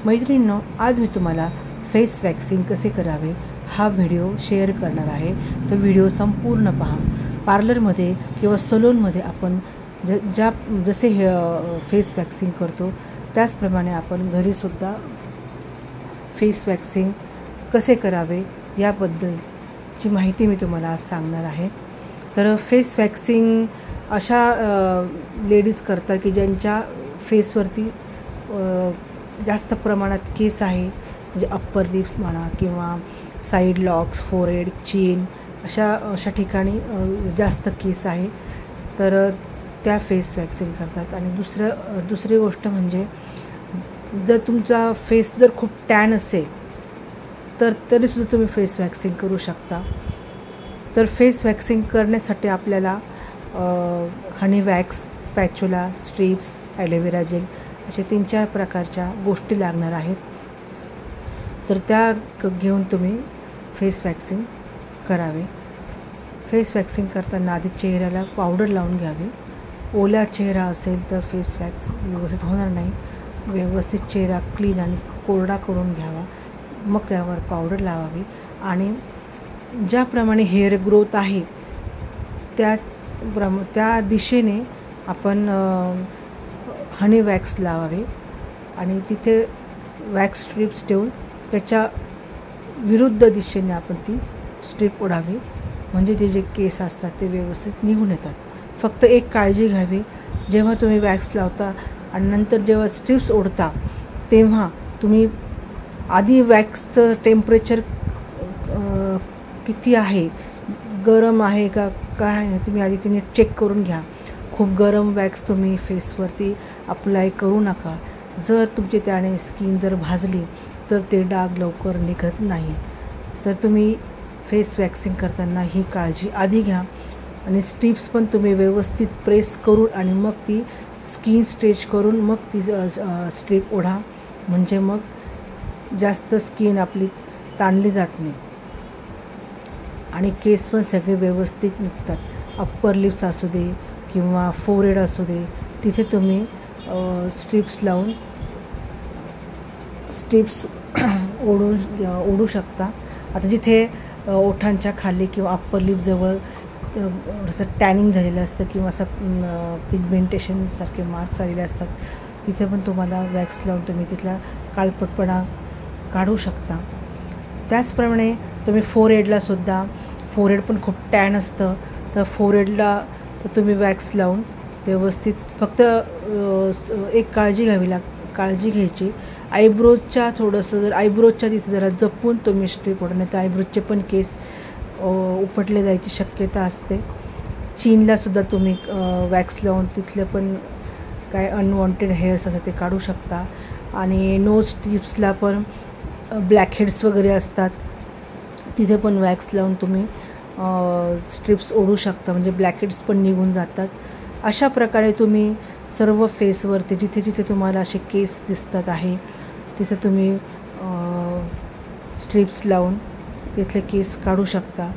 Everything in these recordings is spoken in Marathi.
मैत्रिणींनो, आज मी तुम्हाला फेस वॅक्सिंग कसे करावे हा व्हिडिओ शेअर करणार आहे। तो व्हिडिओ संपूर्ण पहा। पार्लरमध्ये किंवा सलूनमध्ये आपण जसे फेस वॅक्सिंग करतो त्याचप्रमाणे आपण घरीसुद्धा फेस वॅक्सिंग कसे करावे याबद्दलची माहिती मी तुम्हाला आज सांगणार आहे। तर फेस वॅक्सिंग अशा लेडीज करतात की ज्यांच्या फेसवरती जास्त प्रमाणात केस आहे, म्हणजे अप्पर लिप्स म्हणा किंवा साईड लॉक्स, फोरहेड, चीन अशा ठिकाणी जास्त केस आहे, तर त्या फेस वॅक्सिंग करतात। आणि दुसरी गोष्ट म्हणजे जर तुमचा फेस जर खूप टॅन असेल तर तरीसुद्धा तुम्ही फेस वॅक्सिंग करू शकता। तर फेस वॅक्सिंग करण्यासाठी आपल्याला honey wax, spatula, strips, aloe vera gel असे 3-4 प्रकारच्या गोष्टी लागणार आहेत। तर त्या घेऊन तुम्ही फेस वॅक्सिंग करावे। फेस वॅक्सिंग करताना आधी चेहऱ्याला पावडर लावून घ्यावी। ओला चेहरा असेल तर फेस वॅक्स व्यवस्थित होणार नाही। व्यवस्थित चेहरा क्लीन आणि कोरडा करून घ्यावा, मग त्यावर पावडर लावावी। आणि ज्याप्रमाणे हेअर ग्रोथ आहे त्या दिशेने आपण हनी वॅक्स लावावे आणि तिथे वॅक्स स्ट्रिप्स ठेवून त्याच्या विरुद्ध दिशेने आपण ती स्ट्रिप ओढावी, म्हणजे ते जे केस असतात ते व्यवस्थित निघून येतात। फक्त एक काळजी घ्यावी, जेव्हा तुम्ही वॅक्स लावता आणि नंतर जेव्हा स्ट्रिप्स ओढता तेव्हा तुम्ही आधी वॅक्सचं टेम्परेचर किती आहे, गरम आहे का काय आहे, तुम्ही आधी चेक करून घ्या। खूप गरम वॅक्स तुम्ही फेसवरती अप्लाय करू नका। जर तुमची त्याने स्किन जर भाजली तर ते डाग लवकर निघत नाही। तर तुम्ही फेस वॅक्सिंग करताना ही काळजी आधी घ्या। आणि स्ट्रिप्स पण तुम्ही व्यवस्थित प्रेस करून आणि मग ती स्किन स्ट्रेच करून मग ती स्ट्रिप ओढा, म्हणजे मग जास्त स्किन आपली ताणली जात नाही आणि केस पण सगळे व्यवस्थित निघतात। अप्पर लिप्स असू दे किंवा फोरहेड असू दे, तिथे तुम्ही स्ट्रिप्स लावून स्ट्रिप्स ओढू शकता। आता जिथे ओठांच्या खाली किंवा अप्पर लिपजवळ थोडंसं टॅनिंग झालेलं असतं किंवा असं पिगमेंटेशनसारखे मार्क्स आलेले असतात, तिथे पण तुम्हाला वॅक्स लावून तुम्ही तिथला काळपटपणा काढू शकता। त्याचप्रमाणे तुम्ही फोरहेडलासुद्धा, फोरहेड पण खूप टॅन असतं, तर फोरहेडला तुम्ही वॅक्स लावून व्यवस्थित फक्त एक काळजी घ्यायची, आयब्रोजच्या थोडंसं जर आयब्रोजच्या तिथे जरा जपून तुम्ही स्ट्रिप ओढा, नाही तर आयब्रोजचे पण केस उपटले जायची शक्यता असते। चीनलासुद्धा तुम्ही वॅक्स लावून तिथले पण काय अनवॉन्टेड हेअर्स असतात ते काढू शकता। आणि नोज स्ट्रिप्सला पण ब्लॅक हेड्स वगैरे असतात, तिथे पण वॅक्स लावून तुम्ही स्ट्रिप्स ओढू शकता, म्हणजे ब्लॅक हेड्स पण निघून जातात। अशा प्रकारे तुम्ही सर्व फेसवरती जिथे जिथे तुम्हाला असे केस दिसतात आहे तिथे तुम्ही स्ट्रिप्स लावून तिथले केस काढू शकता।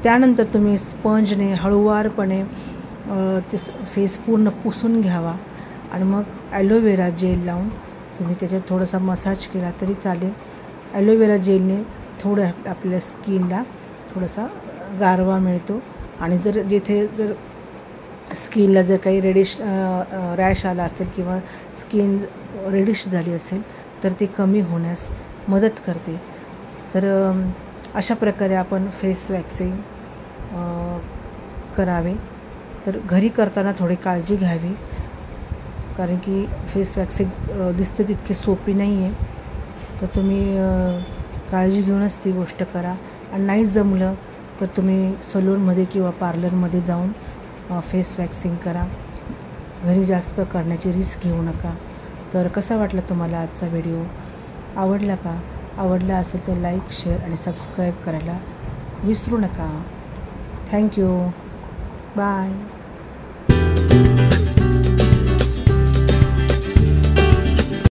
त्यानंतर तुम्ही स्पंजने हळूवारपणे ते फेस पूर्ण पुसून घ्यावा आणि मग ॲलोवेरा जेल लावून तुम्ही त्याच्यात थोडासा मसाज केला तरी चालेल। ॲलोवेरा जेलने थोडं आपल्या स्किनला थोडासा गारवा मिळतो आणि जिथे स्किनला जर काही रॅश आला असेल किंवा स्किन रेडिश झाली असेल तर ती कमी होण्यास मदत करते। तर अशा प्रकारे आपण फेस वॅक्सिंग करावे। तर घरी करताना थोडी काळजी घ्यावी, कारण की फेस वॅक्सिंग दिसते तितकी सोपी नाही आहे। तर तुम्ही काळजी घेऊनच ती गोष्ट करा। आणि नाही जमलं तर तुम्ही सलूनमध्ये किंवा पार्लरमध्ये जाऊन फेस वॅक्सिंग करा। घरी जास्त करण्याची रिस्क घेऊ नका। तर कसा वाटला तुम्हाला आजचा व्हिडिओ? आवडला का? आवडला असेल तर लाईक, शेअर आणि सबस्क्राईब करायला विसरू नका। Thank you, bye.